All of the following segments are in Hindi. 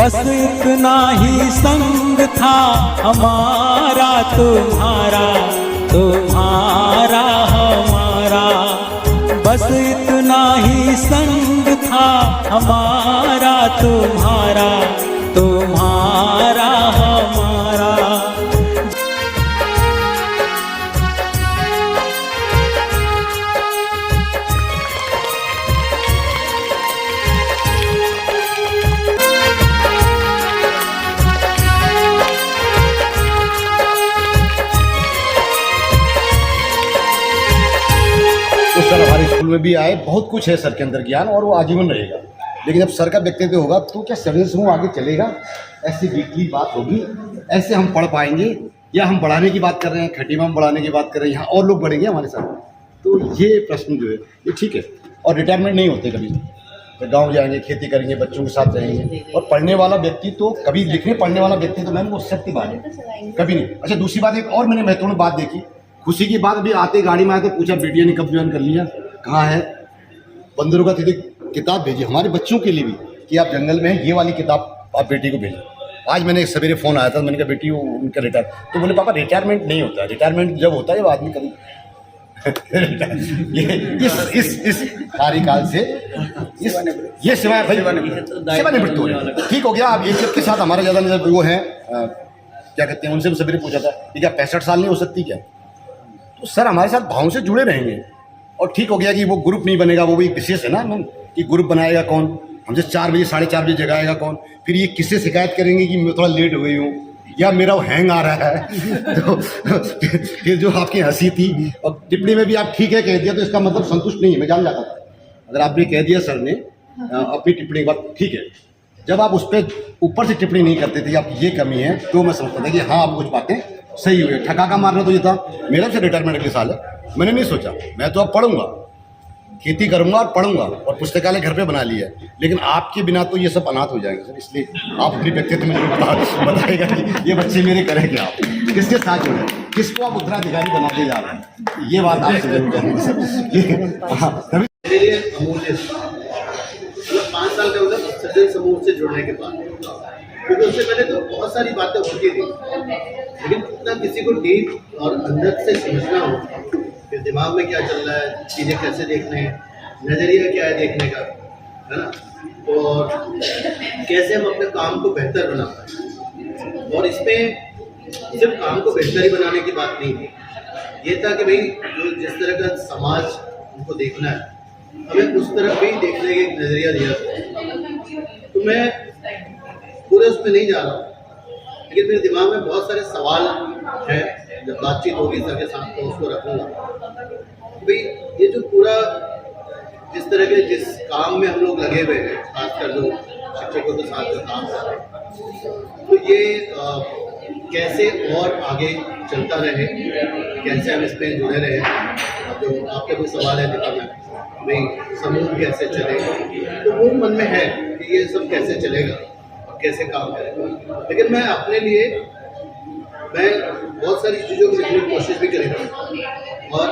बस इतना ही संग था हमारा तुम्हारा, तुम्हारा हमारा। बस इतना ही संग था हमारा तुम्हारा, तुम्हारा हमारा। तो सर हमारे स्कूल में भी आए, बहुत कुछ है सर के अंदर ज्ञान और वो आजीवन रहेगा। लेकिन जब सर का व्यक्तित्व होगा तो क्या सभी समूह आगे चलेगा? ऐसी वीकली बात होगी, ऐसे हम पढ़ पाएंगे? या हम बढ़ाने की बात कर रहे हैं, खटीमा हम बढ़ाने की बात कर रहे हैं, यहाँ और लोग बढ़ेंगे हमारे साथ? तो ये प्रश्न जो है ये ठीक है। और रिटायरमेंट नहीं होते कभी, तो गाँव जाएंगे, खेती करेंगे, बच्चों के साथ रहेंगे। और पढ़ने वाला व्यक्ति तो कभी लिखने पढ़ने वाला व्यक्ति तो मैम वो सत्य बात है, कभी नहीं। अच्छा दूसरी बात एक और मैंने महत्वपूर्ण बात देखी, खुशी की बात, अभी आते गाड़ी में आए तो पूछा बेटिया ने कब ज्वाइन कर लिया, कहाँ है? बंदरों का सीधे किताब भेजी हमारे बच्चों के लिए भी कि आप जंगल में हैं, ये वाली किताब आप बेटी को भेजें। आज मैंने सवेरे फ़ोन आया था, मैंने कहा बेटी वो उनका रिटायर, तो बोले पापा रिटायरमेंट नहीं होता, रिटायरमेंट जब होता है जब आदमी कभी इस कार्यकाल से ये सेवानिवृत्त हो रहे। ठीक हो गया। अब एक के साथ हमारा ज़्यादा वो है क्या कहते हैं, उनसे भी सवेरे पूछा था कि क्या 65 साल नहीं हो सकती क्या? तो सर हमारे साथ भाव से जुड़े रहेंगे। और ठीक हो गया कि वो ग्रुप नहीं बनेगा, वो भी विशेष है ना मैम, कि ग्रुप बनाएगा कौन, हमसे 4 बजे 4:30 बजे जगाएगा कौन, फिर ये किससे शिकायत करेंगे कि मैं थोड़ा लेट हो गई हूँ या मेरा वो हैंग आ रहा है। तो फिर जो आपकी हंसी थी और टिप्पणी में भी आप ठीक है कह दिया तो इसका मतलब संतुष्ट नहीं है, मैं जान जाता था। अगर आपने कह दिया सर ने अपनी टिप्पणी के बाद ठीक है, जब आप उस पर ऊपर से टिप्पणी नहीं करते थे आपकी ये कमी है, तो मैं समझता था कि हाँ आप कुछ बातें सही हुई। ठकाका मारना तो ये था, मेरा से रिटायरमेंट अगले साल है, मैंने नहीं सोचा। मैं तो अब पढ़ूंगा, खेती करूंगा और पढ़ूंगा, और पुस्तकालय घर पे बना लिया है। लेकिन आपके बिना तो ये सब अनाथ हो जाएंगे सर, इसलिए आप अपनी व्यक्तित्व में बताएगा कि ये बच्चे मेरे करेंगे, आप किसके साथ जुड़े, किसको आप उत्तराधिकारी बनाते जा रहे हैं, ये बात आपसे जरूर करेंगे सर। मेरे लिए अमूल्य 5 साल का होगा सज्जन समूह से जुड़ने के बाद, क्योंकि उससे पहले तो बहुत सारी बातें होती थी, लेकिन इतना किसी को डीप और अंदर से समझना हो कि दिमाग में क्या चल रहा है, चीज़ें कैसे देखने हैं, नज़रिया क्या है देखने का, है ना, और कैसे हम अपने काम को बेहतर बना पाए। और इसमें सिर्फ काम को बेहतर ही बनाने की बात नहीं थी, ये था कि भाई जो जिस तरह का समाज हमको देखना है, हमें उस तरफ भी देखने का एक नज़रिया दिया। तो मैं पूरे उसमें नहीं जा रहा हूँ, लेकिन मेरे दिमाग में बहुत सारे सवाल हैं। जब बातचीत होगी सर के साथ तो उसको रखूँगा। भाई ये जो पूरा जिस तरह के जिस काम में हम लोग लगे हुए हैं, खासकर जो शिक्षकों के साथ जो काम कर रहे हैं, तो ये कैसे और आगे चलता रहे, कैसे हम इसमें जुड़े रहे। जो आपके भी सवाल है दीपा में, भाई समूह कैसे चले, तो वो मन में है कि ये सब कैसे चलेगा, कैसे काम करेगा। लेकिन मैं अपने लिए मैं बहुत सारी चीज़ों को लिखने की कोशिश भी करी थी, और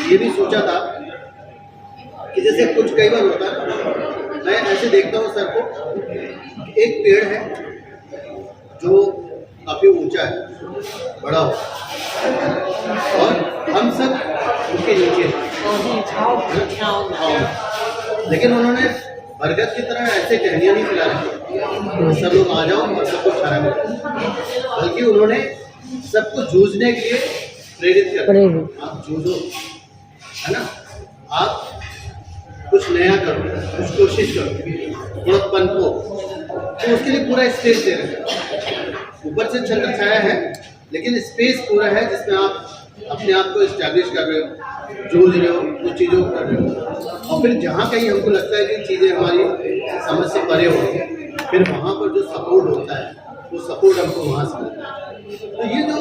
ये भी सोचा था कि जैसे कुछ कई बार होता है, मैं ऐसे देखता हूँ सर को, एक पेड़ है जो काफ़ी ऊंचा है, बड़ा हो, और हम सब उसके नीचे, लेकिन उन्होंने बरगद की तरह ऐसे टहनियाँ नहीं फैला रखी सब लोग आ जाओ और सबको खाना मिले, बल्कि उन्होंने सबको जूझने के लिए प्रेरित कर, आप जूझो, है ना, आप कुछ नया करो, कुछ कोशिश करो, थोड़ा पनपो। तो उसके लिए पूरा स्पेस दे रहे हैं, ऊपर से छत्र छाया है, लेकिन स्पेस पूरा है जिसमें आप अपने आप को इस्टेब्लिश कर रहे हो, जूझ रहे हो, कुछ चीज़ों को कर रहे हो। और फिर जहाँ कहीं हमको लगता है कि चीज़ें हमारी समझ से परे हो रही है, फिर वहाँ पर जो सपोर्ट होता है वो सपोर्ट हमको वहाँ से मिलता है। तो ये जो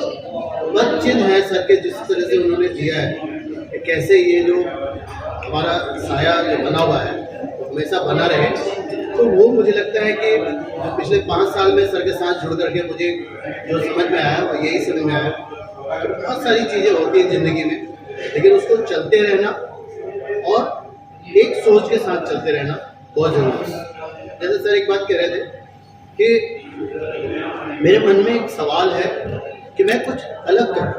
पद चिन्ह है सर के, जिस तरह से उन्होंने दिया है कि कैसे ये जो हमारा साया जो बना हुआ है वो हमेशा बना रहे, तो वो मुझे लगता है कि जो पिछले 5 साल में सर के साथ जुड़ करके मुझे जो समझ में आया वो यही समझ में आया। तो बहुत सारी चीज़ें होती हैं ज़िंदगी में, लेकिन उसको चलते रहना और एक सोच के साथ चलते रहना बहुत जरूरी है। जैसे सर एक बात कह रहे थे कि मेरे मन में एक सवाल है कि मैं कुछ अलग करूँ,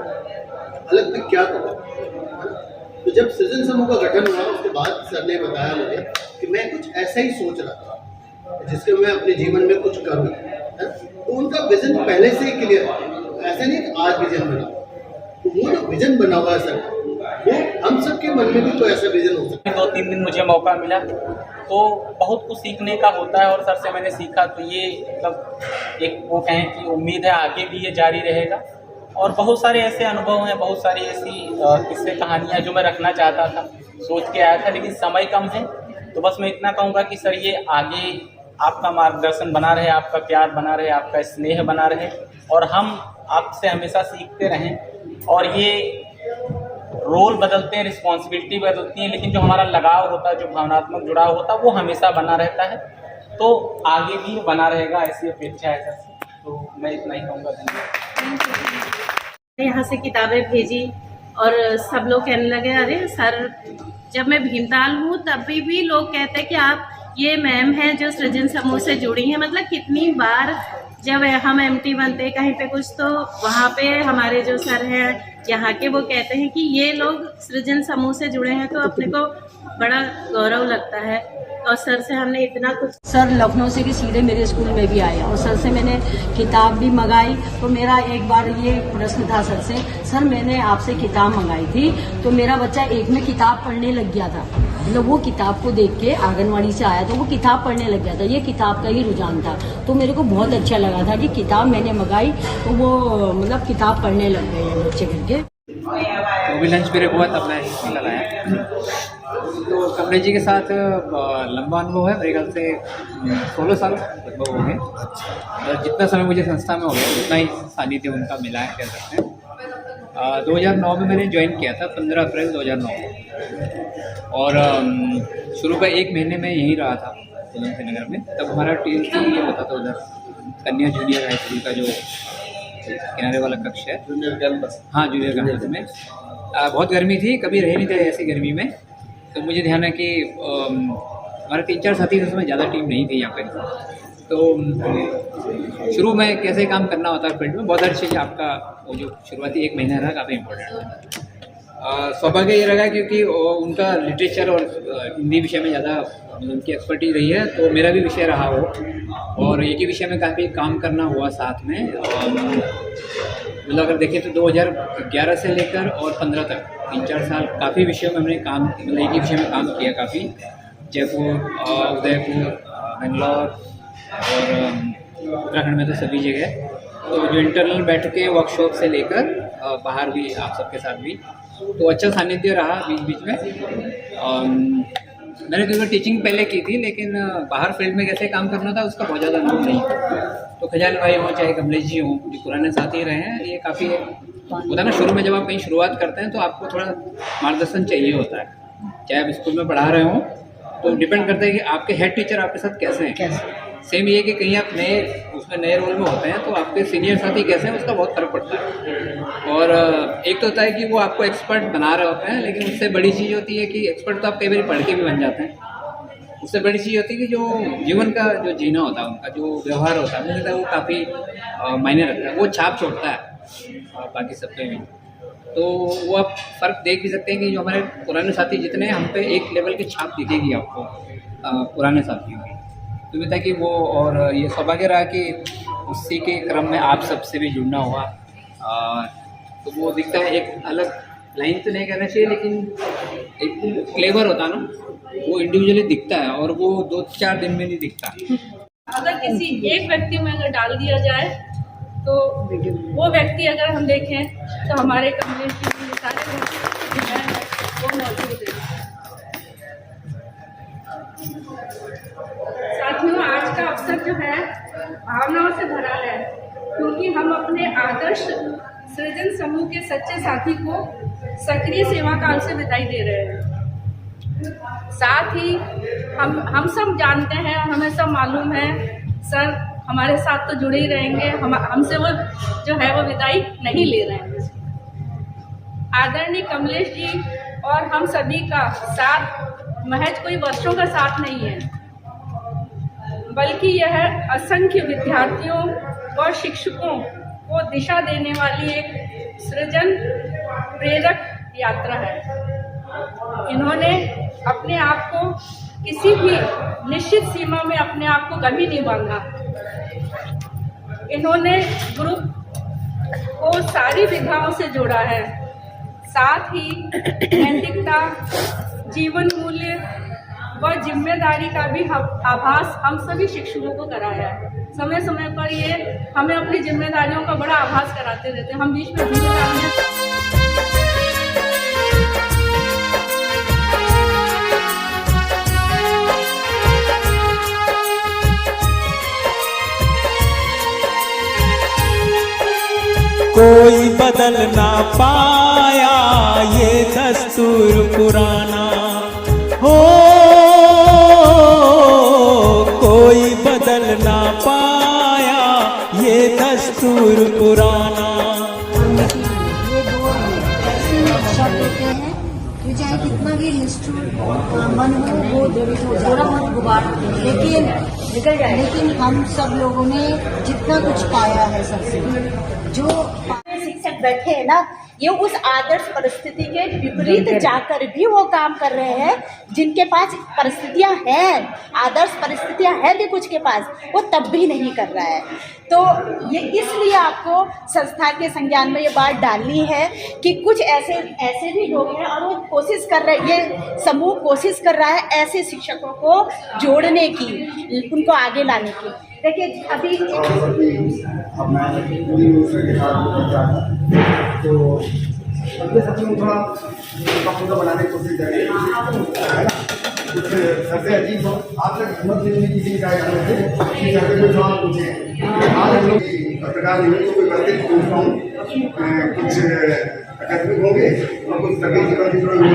अलग में क्या करूँ। तो जब सृजन समूह का गठन हुआ उसके बाद सर ने बताया मुझे कि मैं कुछ ऐसा ही सोच रहा था जिसके मैं अपने जीवन में कुछ करूँ। तो उनका विजन पहले से ही क्लियर है, ऐसा नहीं कि आज विजन बना। तो वो जो विजन बना हुआ है सर, वो हम सबके मन में भी तो ऐसा विजन हो सकता है। 2-3 दिन मुझे मौका मिला तो बहुत कुछ सीखने का होता है और सर से मैंने सीखा। तो ये मतलब एक वो कहें कि उम्मीद है आगे भी ये जारी रहेगा। और बहुत सारे ऐसे अनुभव हैं, बहुत सारी ऐसी किस्से कहानियाँ जो मैं रखना चाहता था, सोच के आया था, लेकिन समय कम है। तो बस मैं इतना कहूँगा कि सर ये आगे आपका मार्गदर्शन बना रहे, आपका प्यार बना रहे, आपका स्नेह बना रहे और हम आपसे हमेशा सीखते रहें। और ये रोल बदलते हैं, रिस्पॉन्सिबिलिटी बदलती है, लेकिन जो हमारा लगाव होता है, जो भावनात्मक जुड़ाव होता है, वो हमेशा बना रहता है। तो आगे भी बना रहेगा, ऐसी अपेक्षा है सर से। तो मैं इतना ही कहूँगा। धन्यवाद। यहाँ से किताबें भेजी और सब लोग कहने लगे अरे सर, जब मैं भीमताल हूँ तब भी लोग कहते हैं कि आप ये मैम हैं जो सृजन समूह से जुड़ी हैं। मतलब कितनी बार जब हम एमटी बनते कहीं पे कुछ, तो वहाँ पे हमारे जो सर हैं यहाँ के, वो कहते हैं कि ये लोग सृजन समूह से जुड़े हैं। तो अपने को बड़ा गौरव लगता है। और सर से हमने इतना कुछ, सर लखनऊ से कि सीधे मेरे स्कूल में भी आए और सर से मैंने किताब भी मंगाई। तो मेरा एक बार ये प्रश्न था सर से, सर मैंने आपसे किताब मंगाई थी तो मेरा बच्चा एक में किताब पढ़ने लग गया था। मतलब वो किताब को देख के आंगनवाड़ी से आया तो वो किताब पढ़ने लग गया था, ये किताब का ही रुझान था। तो मेरे को बहुत अच्छा लगा था कि किताब मैंने मंगाई तो वो मतलब किताब पढ़ने लग गए हैं बच्चे करके। तो भी लंच ब्रेक हुआ तब मैं निकल आया। तो कमलेश जी के साथ लंबा अनुभव है, मेरे ख्याल से 16 साल लगभग हो गए। और जितना समय मुझे संस्था में हो गया उतना ही सानिध्य उनका मिला है, कह सकते हैं। 2009 में मैंने ज्वाइन किया था, 15 अप्रैल 2009 और शुरू का 1 महीने में यहीं रहा था उधमसिंह नगर में। तब हमारा TLC ये होता था उधर कन्या जूनियर हाई स्कूल का जो किनारे वाला कक्ष है, जूनियर कैंपस। हाँ, जूनियर कैंपस में बहुत गर्मी थी, कभी रह नहीं थे ऐसी गर्मी में। तो मुझे ध्यान है कि हमारे 3-4 साथी उसमें ज़्यादा टीम नहीं थी यहाँ पर। तो शुरू में कैसे काम करना होता है फील्ड में, बहुत अच्छी चीज़ आपका वो जो शुरुआती 1 महीना रहा काफ़ी इम्पोर्टेंट है। सौभाग्य ये रहा क्योंकि उनका लिटरेचर और हिंदी विषय में ज़्यादा उनकी एक्सपर्टीज रही है, तो मेरा भी विषय रहा वो और एक ही विषय में काफ़ी काम करना हुआ साथ में। मतलब अगर देखें तो 2011 से लेकर और 15 तक 3-4 साल काफ़ी विषयों में हमने काम, मतलब एक ही विषय में काम किया काफ़ी। जयपुर, उदयपुर, बेंगलोर और उत्तराखंड में तो सभी जगह। तो जो इंटरनल बैठकें वर्कशॉप से लेकर बाहर भी आप सबके साथ भी, तो अच्छा सानिध्य रहा बीच बीच में। मैंने कई बार टीचिंग पहले की थी, लेकिन बाहर फील्ड में कैसे काम करना था उसका बहुत ज़्यादा अनुभव नहीं था। तो खजान भाई हों चाहे कमलेश जी हों, जो पुराने साथी रहे हैं, ये काफ़ी होता है ना, शुरू में जब आप कहीं शुरुआत करते हैं तो आपको थोड़ा मार्गदर्शन चाहिए होता है। चाहे आप स्कूल में पढ़ा रहे हों तो डिपेंड करता है कि आपके हेड टीचर आपके साथ कैसे हैं। सेम ये कि कहीं आप नए रोल में होते हैं तो आपके सीनियर साथी कैसे हैं उसका बहुत फर्क पड़ता है। और एक तो होता है कि वो आपको एक्सपर्ट बना रहे होते हैं, लेकिन उससे बड़ी चीज़ होती है कि एक्सपर्ट तो आप कई बार पढ़ के भी बन जाते हैं। उससे बड़ी चीज़ होती है कि जो जीवन का जो जीना होता है, उनका जो व्यवहार होता है, मुझे लगता है वो काफ़ी मायने रखता है, वो छाप छोड़ता है बाकी सब पे भी। तो वो आप फ़र्क देख भी सकते हैं कि जो हमारे पुराने साथी जितने हम पे एक लेवल की छाप दिखेगी आपको पुराने साथियों की। तो ये था कि वो, और ये सौभाग्य रहा कि उसी के क्रम में आप सबसे भी जुड़ना हुआ। तो वो दिखता है, एक अलग लाइन तो नहीं कहना चाहिए, लेकिन एक फ्लेवर होता है ना, वो इंडिविजुअली दिखता है और वो 2-4 दिन में नहीं दिखता। अगर किसी एक व्यक्ति में अगर डाल दिया जाए तो वो व्यक्ति अगर हम देखें तो हमारे कम्युनिटी में सारे जो हैं वो मौजूद है। साथियों, आज का अवसर जो है भावनाओं से भरा है, क्योंकि हम अपने आदर्श सृजन समूह के सच्चे साथी को सक्रिय सेवा काल से विदाई दे रहे हैं। साथ ही हम सब जानते हैं, हमें सब मालूम है, सर हमारे साथ तो जुड़े ही रहेंगे, हमसे वो जो है वो विदाई नहीं ले रहे हैं। आदरणीय कमलेश जी और हम सभी का साथ महज कोई वर्षों का साथ नहीं है, बल्कि यह असंख्य विद्यार्थियों व शिक्षकों को दिशा देने वाली एक सृजन प्रेरक यात्रा है। इन्होंने अपने आप को किसी भी निश्चित सीमा में अपने आप को कभी नहीं बांधा। इन्होंने ग्रुप को सारी विधाओं से जोड़ा है, साथ ही नैतिकता, जीवन मूल्य व जिम्मेदारी का भी आभास हम सभी शिक्षकों को कराया है। समय समय पर ये हमें अपनी जिम्मेदारियों का बड़ा आभास कराते रहते हैं। हम बीच में भूल जाते हैं। कोई बदल ना पाया ये दस्तूर पुराना हो, कोई बदल ना पाया ये दस्तूर पुराना। ये दो ऐसे शब्द होते हैं कि चाहे कितना भी निष्ठुर मन हो वो थोड़ा मत गुबार, लेकिन हम सब लोगों ने जितना कुछ पाया है सबसे, जो शिक्षक बैठे हैं ना, ये उस आदर्श परिस्थिति के विपरीत जाकर भी वो काम कर रहे हैं। जिनके पास परिस्थितियां हैं, आदर्श परिस्थितियां हैं भी कुछ के पास, वो तब भी नहीं कर रहा है। तो ये इसलिए आपको संस्था के संज्ञान में ये बात डालनी है कि कुछ ऐसे भी लोग हैं और वो कोशिश कर रहे, ये समूह कोशिश कर रहा है ऐसे शिक्षकों को जोड़ने की, उनको आगे लाने की। देखिए अभी तो बनाने की कोशिश कर रहे हैं, कुछ सबसे अजीब हो, आप लोग हिम्मत नहीं किसी की सहायता में कोई सवाल पूछे। आज हम लोग पत्रकार नहीं तो कोई बातें पूछता हूँ, कुछ अकादमिक होंगे और कुछ तकनीकी बातें होंगे,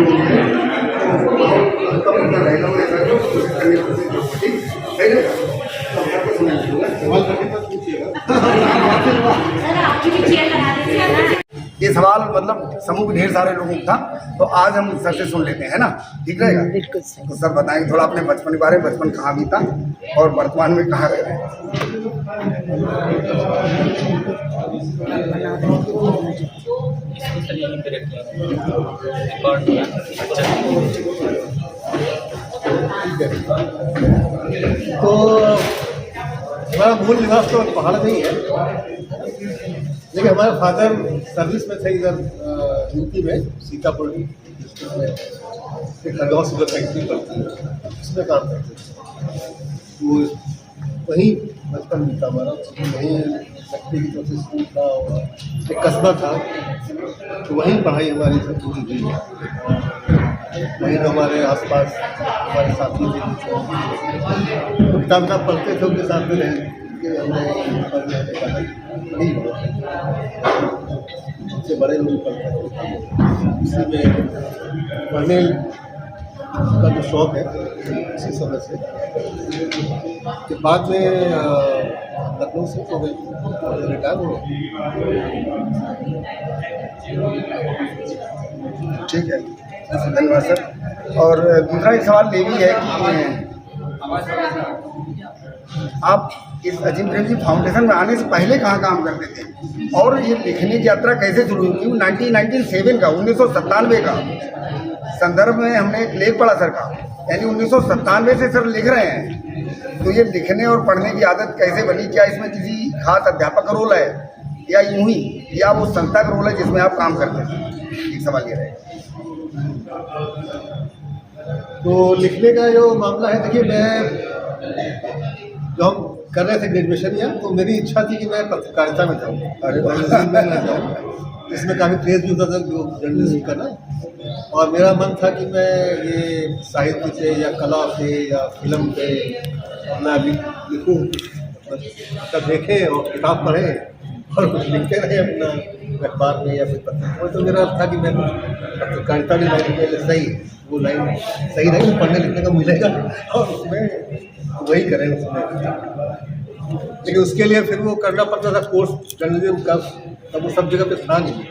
तो पता रहेगा वो ऐसा कोशिश करने की कोशिश करूँगी। सही है, तो आपको सुनाइएगा, सवाल करके तो पूछिएगा। ये सवाल मतलब समूह के ढेर सारे लोगों का था, तो आज हम सर से सुन लेते हैं ना, ठीक रहेगा? बिल्कुल। तो सर बताएंगे थोड़ा अपने बचपन के बारे में, बचपन कहाँ बीता और वर्तमान में कहाँ रह रहे हैं। तो हमारा मूल निवास तो पहाड़ में ही है, लेकिन हमारे फादर सर्विस में थे इधर यूपी में, सीतापुर डिस्ट्रिक्ट में एक खरगांव शुगर फैक्ट्री पड़ती है, उसमें काम करते थे। वो वहीं बचपन बीता हमारा, वहीं फैक्ट्री की तरफ से स्कूल था और एक कस्बा था, तो वहीं पढ़ाई हमारी सब पूरी हुई है। वहीं हमारे आसपास हमारे साथी थे, किताब पढ़ते थे, उनके साथ में रहे, नहीं उससे बड़े लोग पढ़ते थे, उसी में पढ़ने का जो शौक़ है इसी समय से। के बाद में लखनऊ से हो गए, रिटायर हो गए। ठीक है, धन्यवाद सर। और दूसरा एक सवाल ये भी है कि आप इस अजीम प्रेमजी फाउंडेशन में आने से पहले कहाँ काम करते थे और ये लिखने की यात्रा कैसे शुरू हुई? 1997 का 1997 का संदर्भ में हमने एक लेख पढ़ा सर का, यानी 1997 से सर लिख रहे हैं। तो ये लिखने और पढ़ने की आदत कैसे बनी? क्या इसमें किसी खास अध्यापक का रोल है या यूं ही, या वो संस्था का रोल है जिसमें आप काम करते हैं? एक सवाल ये रहेगा। तो लिखने का जो मामला है, देखिए मैं जो हम कर रहे थे ग्रेजुएशन या, तो मेरी इच्छा थी कि मैं पत्रकारिता में जाऊँ, में जाऊँ, इसमें काफ़ी क्रेज भी होता था जर्नलिज्म का ना, और मेरा मन था कि मैं ये साहित्य पे या कला पे या फिल्म पे अपना लिखूँ, मतलब देखें और किताब पढ़ें और कुछ लिखते रहे अपना अखबार में या फिर पत्र। तो मेरा था कि मैं पत्रकारिता की लाइन में सही, वो लाइन सही रही, पढ़ने लिखने का मिलेगा और उसमें वही करें उसमें। लेकिन उसके लिए फिर वो करना पड़ता था कोर्स जर्नलिज्म का, तब वो सब जगह पे था नहीं,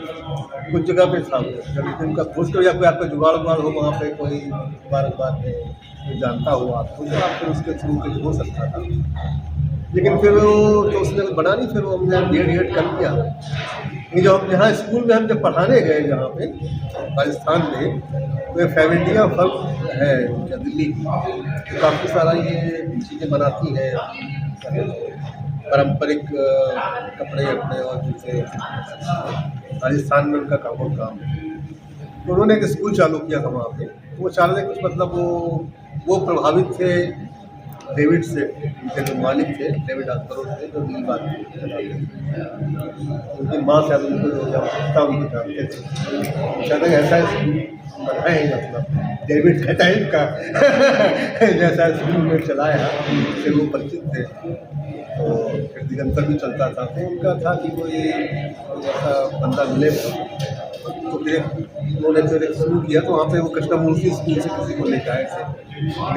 कुछ जगह पे था। जब उनका दोस्त या कोई आपका जुगाड़ उगाड़ हो वहाँ पे, कोई बार में कोई जानता हो आपको, तो आप फिर उसके थ्रू कुछ हो सकता था। लेकिन फिर वो तो उसने कुछ बना नहीं, फिर वो हमने B.Ed कर लिया। ये जो हम यहाँ स्कूल में हम जब पढ़ाने गए यहाँ पे राजस्थान में, तो ये फैमिली ऑफ फर्क है दिल्ली की, तो काफ़ी सारा ये चीज़ें बनाती है, पारंपरिक कपड़े अपने और जूते, राजस्थान में उनका काम और काम। तो उन्होंने एक स्कूल चालू किया था वहाँ पे। वो चालू कुछ मतलब वो प्रभावित थे डेविड से, उनके जो मालिक थे डेविड आस्परो थे, जो दिल्ली बात उनकी माँ से उनको जो जानता उनको जानते थे। कहते हैं ऐसा स्कूल बनाए हैं, मतलब डेविड का टाइप का जैसा स्कूल में चलाया, फिर वो परिचित थे। तो फिर दिगंतर भी चलता था, तो उनका था कि कोई ऐसा बंदा मिले। तो फिर उन्होंने फिर एक शुरू किया, तो वहाँ पे वो कृष्णमूर्ति स्कूल से किसी को लेकर आए थे,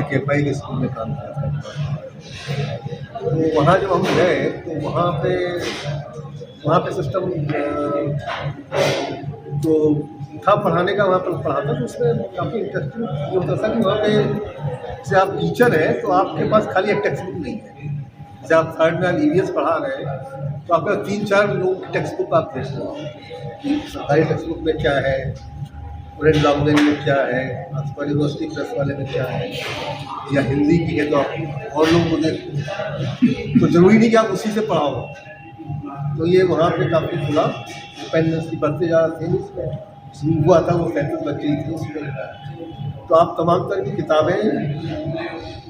केपाई के स्कूल में काम किया था। तो वहाँ जब हम गए तो वहाँ पे सिस्टम तो था पढ़ाने का, वहाँ पर पढ़ाता। तो उसमें काफ़ी इंटरेस्टिंग ये होता था कि वहाँ पे जैसे आप टीचर हैं तो आपके पास खाली एक टेक्स्ट बुक नहीं है। जैसे आप थर्ड में EVS पढ़ा रहे हैं तो आपके 3-4 लोगों की टेक्स्ट बुक आप देख सकते, सरकारी टेक्स्ट बुक में क्या है, फॉरेन लैंग्वेज में क्या है, ऑक्सफोर्ड यूनिवर्सिटी प्रेस वाले में क्या है, या हिंदी की है तो आप और लोगों को देख, तो ज़रूरी नहीं कि आप उसी से पढ़ाओ। तो ये वहाँ पे काफ़ी खुला डिपेंडेंसी बढ़ते जा रहे थे। इसमें शुरू हुआ था वो 37 बच्चे ही थे उसमें। तो आप तमाम तरह की किताबें,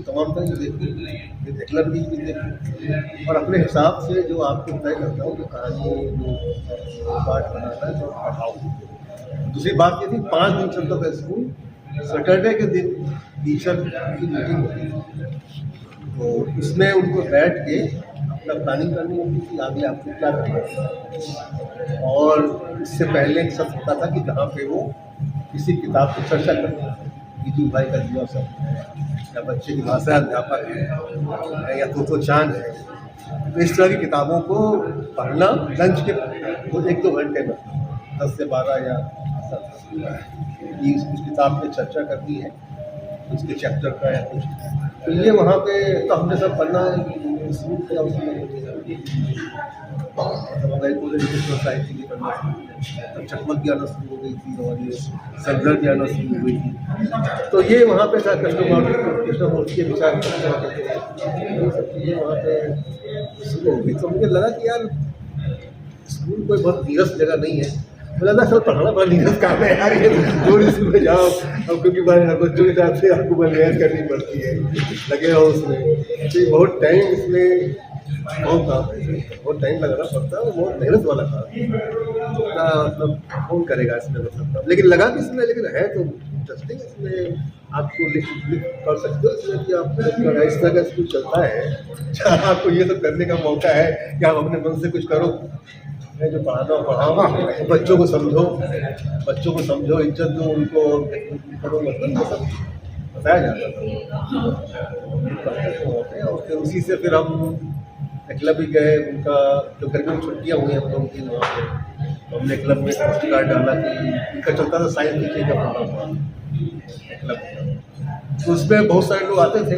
तमाम तरह की देखिए, एकलव्य भी देखिए, और अपने हिसाब से जो आपको तय करता हो, जो कहानी जो पाठ बनाना है तो पढ़ाओ। दूसरी बात ये थी 5 दिन चलता था स्कूल। सैटरडे के दिन टीचर की मीटिंग होती थी, तो उसमें उनको बैठ के अपना प्लानिंग करनी होती थी, आगे आपको क्या करना है। और इससे पहले एक सत्र होता था कि जहाँ पे वो किसी किताब की चर्चा करते हैं, गिजू भाई का जुआ सब है, या बच्चे की भाषा अध्यापक है, या तो चांद है। तो इस तरह की किताबों को पढ़ना लंच के 1-2 घंटे में 10 से 12 या उस किताब पे चर्चा करनी है, उसके चैप्टर का या कुछ। तो ये वहाँ पे तो हमने सब पढ़ना शुरू किया। उसमें सोसाइटी की पढ़ना, तब चकमक की आना शुरू हो गई थी और ये संग्रह की आना शुरू हो गई थी। तो ये वहाँ पे था कृष्णमूर्ति के विचार ये वहाँ पे शुरू हो गई। तो मुझे लगा कि यार स्कूल कोई बहुत नीरस जगह नहीं है, मुझे लगा सर पढ़ाना बड़ा नीरस काम है यार, ये रोज स्कूल में जाओ अब, क्योंकि बच्चों के साथ से आपको बलियाज करनी पड़ती है, लगे रहो उसमें। तो बहुत टाइम इसमें बहुत काम है, बहुत टाइम लगाना पड़ता है, बहुत मेहनत वाला काम उतना मतलब कौन करेगा इसमें मतलब। लेकिन लगा कि इसमें, लेकिन है तो इंटरेस्टिंग, इसमें आपको लिख कर सकते हो इसमें कि आप इस तरह का स्कूल चलता है जहाँ आपको ये सब करने का मौका है कि आप अपने मन से कुछ करो, जो पढ़ाना पढ़ाओ, बच्चों को समझो, इज्जत दो उनको, करो, मतलब सब बताया जाता था। और फिर उसी से फिर हम क्लब भी गए, उनका जो गर्मी में छुट्टियाँ हुई हम लोगों की वहाँ पे, तो हमने क्लब में पोस्ट कार्ड डाला कि उनका चलता था साइंस नीचे का प्रोग्राम क्लब, तो उसमें बहुत सारे लोग आते थे,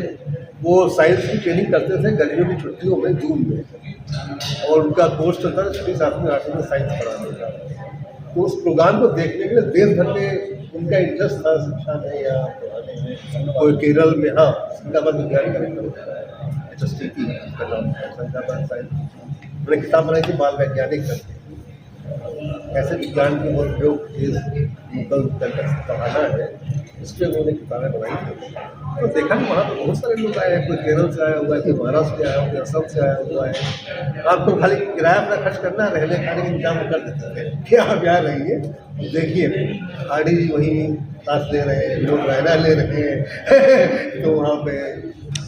वो साइंस की ट्रेनिंग करते थे गर्मियों की छुट्टियों में, जून में, और उनका कोर्स चलता था 6, 7, 8 में साइंस पढ़ाने का। तो उस प्रोग्राम को देखने के लिए देश भर में उनका इंटरेस्ट था शिक्षा में या पढ़ाने में। कोई केरल में, हाँ, सिंगाबाद विज्ञान कार्यक्रम सिंगाबाद साइंस, मैंने किताब बनाई थी बाल वैज्ञानिक करके, ऐसे विज्ञान के बहुत प्रयोग मुगल पढ़ाना है, इसके उन्होंने किताबें बनाई थी। तो देखा कि वहाँ पर बहुत सारे लोग आए हैं, कोई केरल से आया हुआ है, कोई महाराष्ट्र से आया हुआ है, असम से आया हुआ है। आपको खाली किराया अपना खर्च करना है, रहने खाने का इंतजाम कर देते थे कि आप यहाँ रहिए, देखिए आरडी जी वहीं ताश ले रहे हैं, लोग रायना ले रहे हैं तो वहाँ पे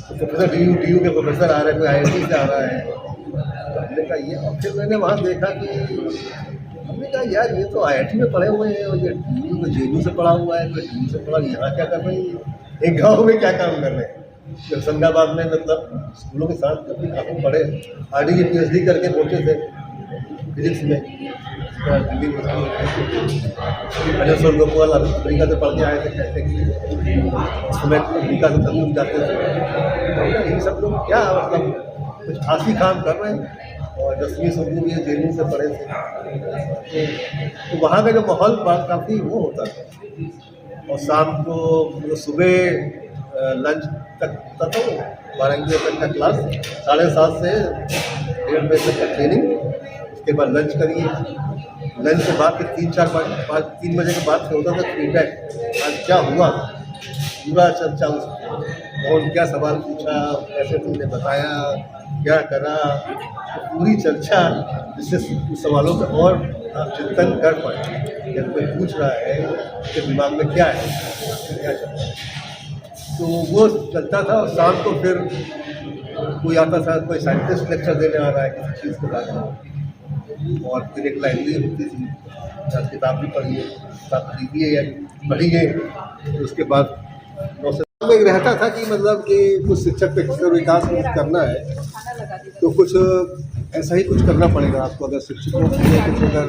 प्रोफेसर डी.यू के प्रोफेसर आ रहे हैं, कोई IIT से आ रहा है। तो हमने कहा ये, और फिर मैंने वहाँ देखा कि हमने कहा यार ये तो IIT में पढ़े हुए हैं, और ये JU से पढ़ा हुआ है, कोई DU से पढ़ा, यहाँ क्या कर रहे हैं, एक गाँव में क्या काम कर रहे हैं। जब संगाबाद में मतलब स्कूलों के साथ कभी काफ़ी पढ़े, RD PhD करके पहुँचे थे, फिजिक्स में दिल्ली में अजय सर गोपाल अमेरिका से पढ़ के आए थे, कहते कि उसमें अमेरिका से तमिल जाते थे। यही सब लोग क्या मतलब कुछ खासी काम कर रहे हैं। और 10वीं सुननी भी जेलनी से पढ़े थे, तो वहाँ का जो माहौल काफ़ी वो होता था। और शाम को सुबह लंच तक था, तो 12 तक का क्लास, 7:30 से 1:30 बजे तक का ट्रेनिंग, उसके बाद लंच करिए, लंच के बाद फिर 3 बजे के बाद फिर होता था फीडबैक, आज क्या हुआ, पूरा चर्चा उसमें, और क्या सवाल पूछा, कैसे तुमने बताया, क्या करा, पूरी चर्चा, जिससे उस सवालों पर और आप चिंतन कर पाए। जब कोई पूछ रहा है उसके दिमाग में क्या है, क्या चल रहा है, तो वो चलता था। और शाम को फिर कोई आता था, कोई साइंटिस्ट लेक्चर देने आ रहा है किसी चीज़ के बारे में, और फिर एक लाइब्रेरी होती थी, किताब भी पढ़िए, किताब खरीदिए या पढ़िए। तो उसके बाद में रहता था कि मतलब कि कुछ शिक्षक पे विकास करना है तो कुछ ऐसा ही कुछ करना पड़ेगा आपको। अगर शिक्षकों के कुछ अगर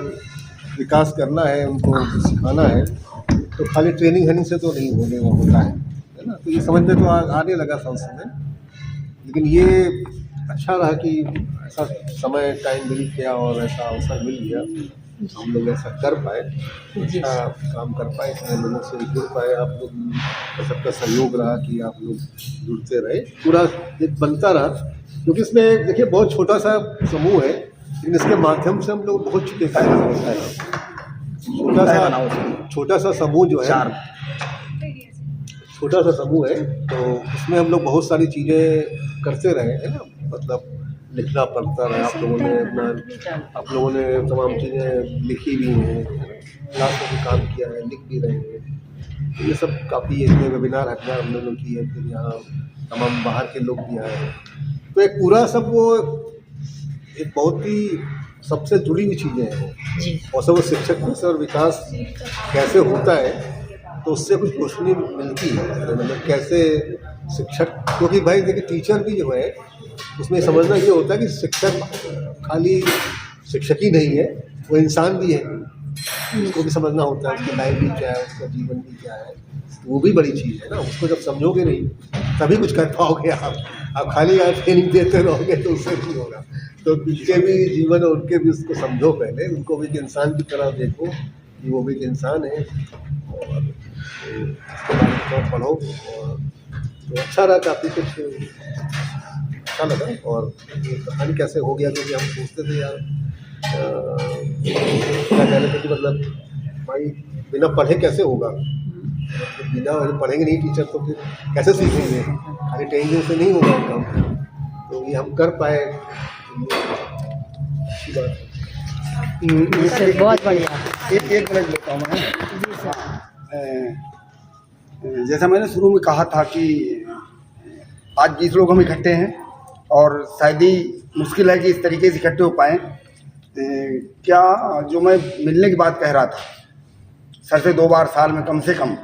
विकास करना है, उनको सिखाना है, तो खाली ट्रेनिंग हनिंग से तो नहीं होने वो होता है ना। तो ये समझ में तो आने लगा था उस समय, लेकिन ये अच्छा रहा कि ऐसा समय टाइम मिल गया और ऐसा अवसर मिल गया, हम लोग ऐसा कर पाए, अच्छा काम कर पाए, इतने लोगों से जुड़ पाए। आप लोग का सबका सहयोग रहा कि आप लोग जुड़ते रहे, पूरा एक बनता रहा। क्योंकि इसमें देखिए बहुत छोटा सा समूह है, लेकिन इसके माध्यम से हम लोग बहुत चुके फायदा होता है। छोटा सा समूह जो है, छोटा सा समूह है, तो उसमें हम लोग बहुत सारी चीज़ें करते रहे हैं ना। मतलब लिखना पड़ता है, आप लोगों ने तमाम चीज़ें लिखी भी हैं, क्लास में भी काम किया है, लिख भी रहे हैं। तो ये सब काफ़ी इसमें वेबिनार हटना हम लोगों की है, फिर यहाँ तमाम बाहर के लोग भी आए हैं। तो एक पूरा सब वो एक बहुत ही सबसे जुड़ी हुई चीज़ें हैं, और सब वो शिक्षक से और विकास कैसे होता है, तो उससे कुछ रोशनी मिलती है। मतलब कैसे शिक्षक, क्योंकि भाई देखिए टीचर भी जो है उसमें समझना ये होता है कि शिक्षक खाली शिक्षक ही नहीं है, वो इंसान भी है, उसको भी समझना होता है, उसकी लाइफ भी क्या है, उसका जीवन भी क्या है, वो भी बड़ी चीज़ है ना। उसको जब समझोगे नहीं तभी कुछ कर पाओगे आप खाली ट्रेनिंग देते रहोगे तो उससे नहीं होगा। तो उनके भी जीवन और उनके भी उसको समझो, पहले उनको भी एक इंसान की तरह देखो कि वो भी एक इंसान है, और उसके बारे में पढ़ो। और तो अच्छा रहा, काफ़ी कुछ अच्छा लगा। और ये पता नहीं कैसे हो गया, क्योंकि हम सोचते थे यार क्या कहने थे कि मतलब भाई बिना पढ़े कैसे होगा, बिना पढ़ेंगे नहीं टीचर तो फिर कैसे सीखेंगे, खाली ट्रेनिंग से नहीं होगा काम। तो ये हम कर पाए, अच्छी बात है। बहुत बढ़िया। एक मिनट लेता हूँ मैं। जैसा मैंने शुरू में कहा था कि आज 20 लोग हम इकट्ठे हैं, और शायद ही मुश्किल है कि इस तरीके से इकट्ठे हो पाएँ। क्या जो मैं मिलने की बात कह रहा था, सर से 2 बार साल में कम से कम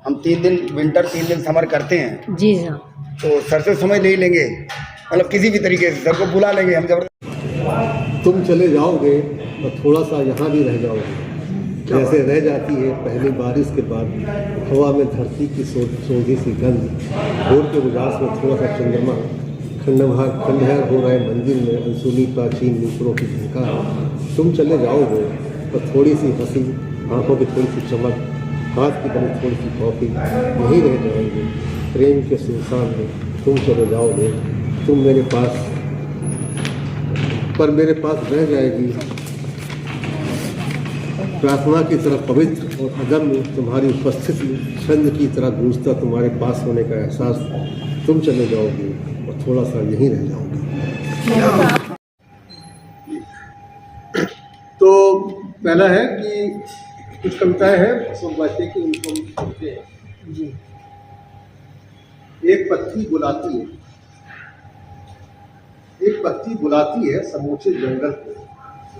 हम 3 दिन विंटर 3 दिन समर करते हैं। जी सर। तो सर से समय ले लेंगे, मतलब किसी भी तरीके से सर को बुला लेंगे हम। जब तुम चले जाओगे तो थोड़ा सा यहाँ भी रह जाओगे, जैसे रह जाती है पहली बारिश के बाद हवा में धरती की सोंधी सी गंध, भोर के उजास में थोड़ा सा चंद्रमा, खंडहर हो रहे मंदिर में अनसुनी प्राचीन मित्रों की झनकार। तुम चले जाओगे तो थोड़ी सी हंसी, आंखों की थोड़ी सी चमक, हाथ की बनी थोड़ी सी कॉफी, यहीं रह जाएंगे प्रेम के सुनसान में। तुम चले जाओगे, तुम मेरे पास, पर मेरे पास रह जाएगी प्रार्थना की तरह पवित्र और अदम्य तुम्हारी उपस्थिति, छंद की तरह गूंजता तुम्हारे पास होने का एहसास। तुम चले जाओगे और थोड़ा सा यहीं रह जाओगे। तो पहला है कि कुछ कविताएं हैं सोमवार की, उनको हम पढ़ते हैं जी। एक पत्ती बुलाती है, एक पत्ती बुलाती है समूचे जंगल को,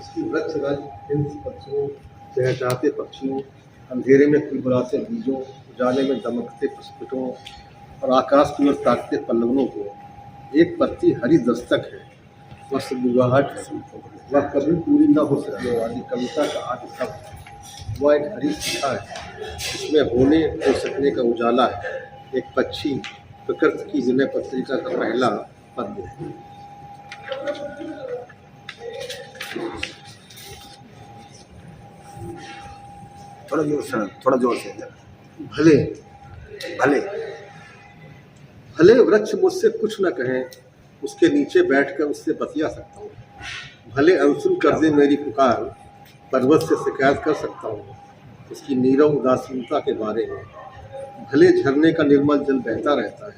उसकी वृक्ष रज हिंस पक्षियों, चहचहाते पक्षियों, अंधेरे में कुलबुलाते बीजों, उजाले में दमकते पुष्पिटों, और आकाश की ओर ताकते पल्लवों को। एक पत्ती हरी दस्तक है, व सुगबुगाहट वह कभी पूरी न हो सकने वाली कविता का आदि शब्द वह एक हरी शिखा है जिसमें होने हो सकने का उजाला है, एक पक्षी प्रकृति की विनय पत्रिका का पहला पद्य है। थोड़ा जोर से भले भले भले वृक्ष मुझसे कुछ न कहें, उसके नीचे बैठकर उससे बतिया सकता हूँ। भले अनसुन कर दे मेरी पुकार, पर्वत से शिकायत कर सकता हूँ उसकी नीरव उदासीनता के बारे में। भले झरने का निर्मल जल बहता रहता है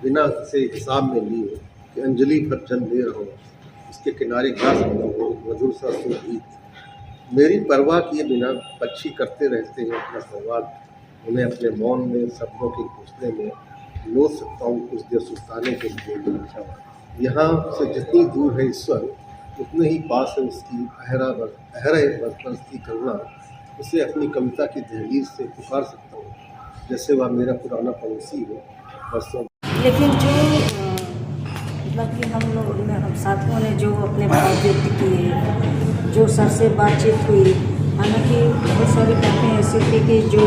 बिना से हिसाब में लिए कि अंजलि भर जल ले रहा हूँ, उसके किनारे गा सकता हूँ मधुर सा सुर गीत। मेरी परवाह किए बिना पक्षी करते रहते हैं अपना संवाद, उन्हें अपने मौन में शब्दों के घोंसले में लोच सकता हूँ कुछ देर सुस्ताने के लिए। यहाँ से जितनी दूर है ईश्वर उतने ही पास है उसकी बरपरस्ती करना। उसे अपनी कविता की दहलीज से पुकार सकता हूँ जैसे वह मेरा पुराना पड़ोसी हो बरसों। लेकिन जो मतलब कि हम साथियों ने जो अपने भाव व्यक्त किए, जो सर से बातचीत हुई, हालांकि बहुत सारी बातें ऐसी थी कि जो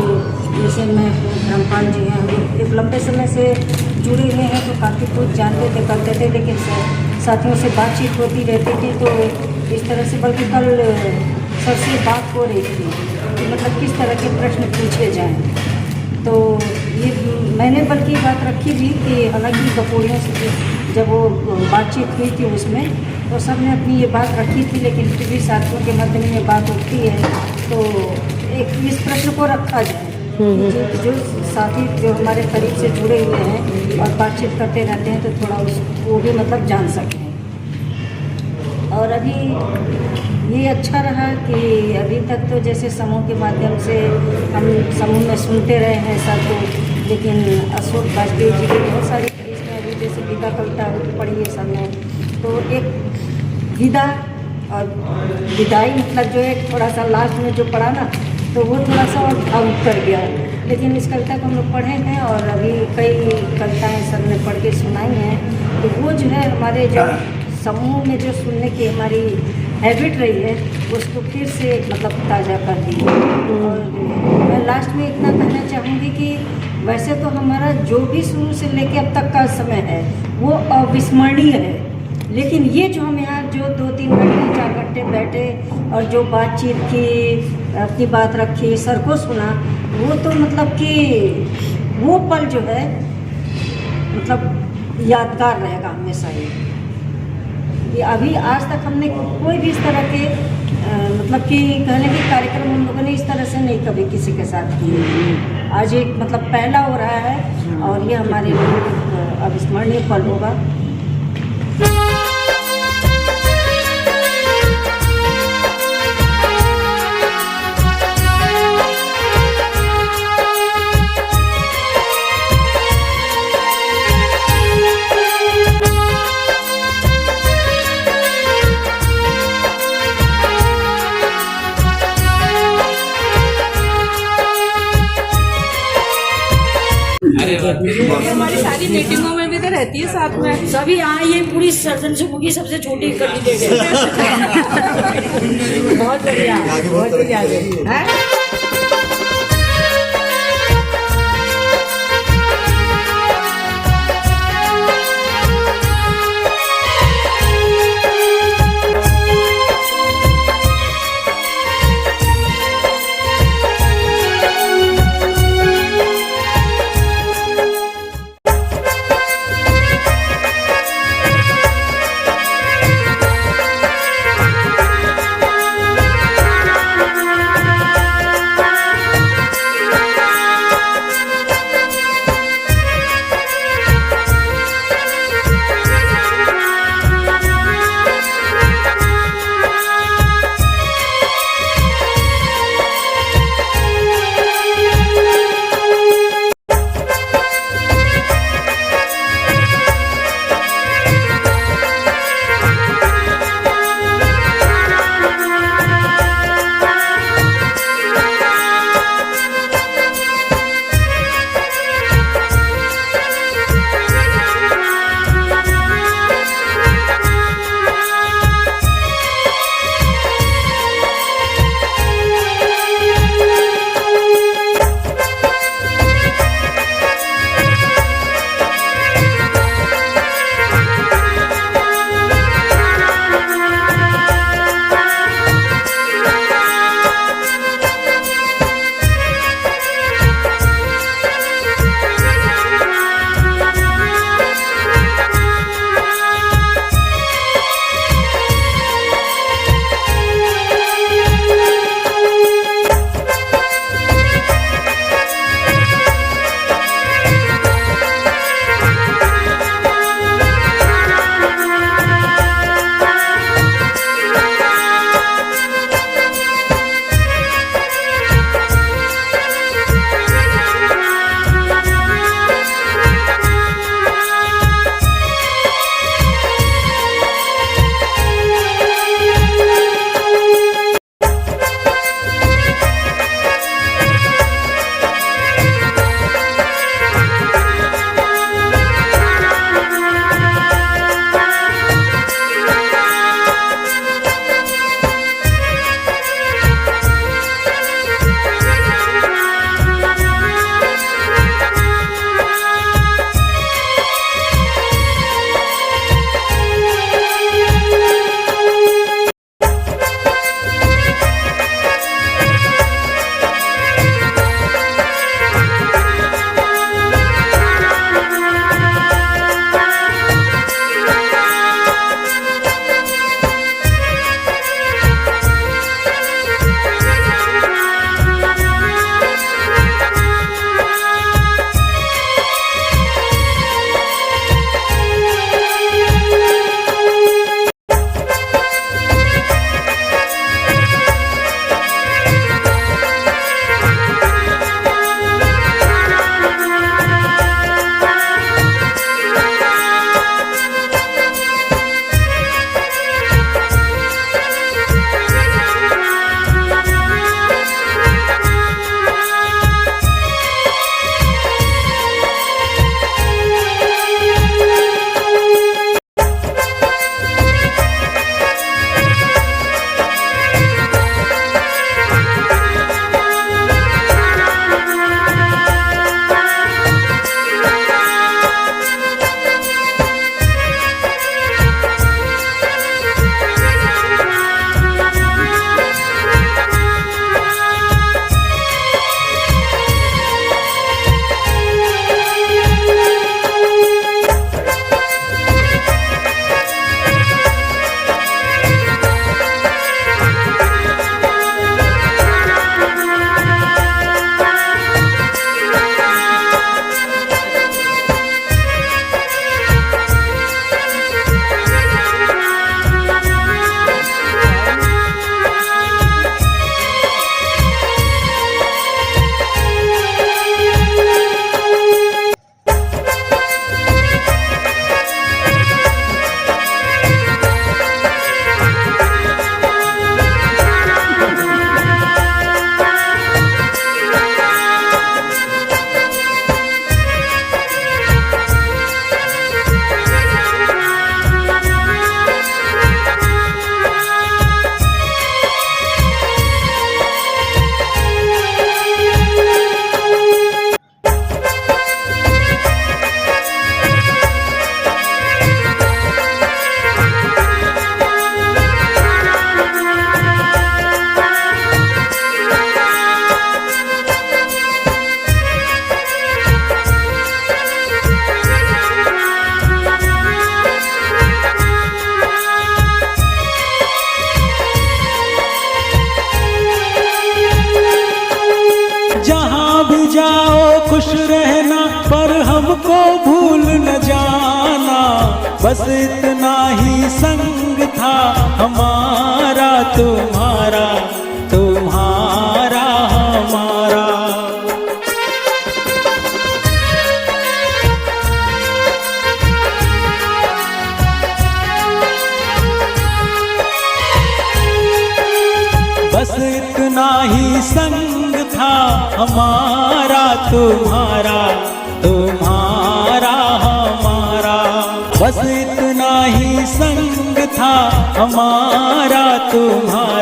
जैसे मैं धर्मपाल जी हैं, हम एक लंबे समय से जुड़े हुए हैं तो काफ़ी कुछ जानते थे करते थे, लेकिन साथियों से बातचीत होती रहती थी तो इस तरह से, बल्कि कल सर से बात हो रही थी कि मतलब किस तरह के प्रश्न पूछे जाएं। तो ये मैंने बल्कि बात रखी थी कि हालांकि बकोड़ियों से जब वो बातचीत हुई थी उसमें तो सब ने अपनी ये बात रखी थी, लेकिन फिर भी साथियों के मध्य में ये बात उठती है तो एक इस प्रश्न को रखा जाए कि जो साथी जो हमारे करीब से जुड़े हुए हैं और बातचीत करते रहते हैं तो थोड़ा वो भी मतलब जान सकें। और अभी ये अच्छा रहा कि अभी तक तो जैसे समूह के माध्यम से हम समूह में सुनते रहे हैं सर को, लेकिन अशोक वाजपेयी जी की बहुत सारी इसमें अभी जैसे विदा कविता पढ़ी है सर ने, तो एक विदा और विदाई मतलब जो है थोड़ा सा लास्ट में जो पढ़ा ना तो वो थोड़ा सा और भावुक कर गया। लेकिन इस कविता को हम लोग पढ़े हैं और अभी कई कविताएँ सर ने पढ़ के सुनाई हैं, तो वो जो है हमारे जो समूह में जो सुनने की हमारी हैबिट रही है उसको फिर से मतलब ताज़ा कर दी। और मैं लास्ट में इतना कहना चाहूँगी कि वैसे तो हमारा जो भी शुरू से लेके अब तक का समय है वो अविस्मरणीय है, लेकिन ये जो हम यहाँ जो 2-3 घंटे 4 घंटे बैठे और जो बातचीत की, अपनी बात रखी, सर को सुना, वो तो मतलब कि वो पल जो है मतलब यादगार रहेगा हमेशा ही। कि अभी आज तक हमने कोई भी इस तरह के मतलब कि कहने के कार्यक्रम हम लोगों ने इस तरह से नहीं कभी किसी के साथ किए। आज एक मतलब पहला हो रहा है और ये हमारे लिए अविस्मरणीय पल होगा। हमारी सारी मीटिंगों में भी तो रहती है साथ में सभी यहाँ ये पूरी सर्जन समूह की सबसे छोटी कैंडिडेट है। बहुत बढ़िया, बहुत बढ़िया है। बस इतना ही संग था हमारा तुम्हारा, तुम्हारा हमारा। बस इतना ही संग था हमारा तुम्हारा, तुम्हारा हमारा। बस इतना ही संग था हमारा तुम्हारा,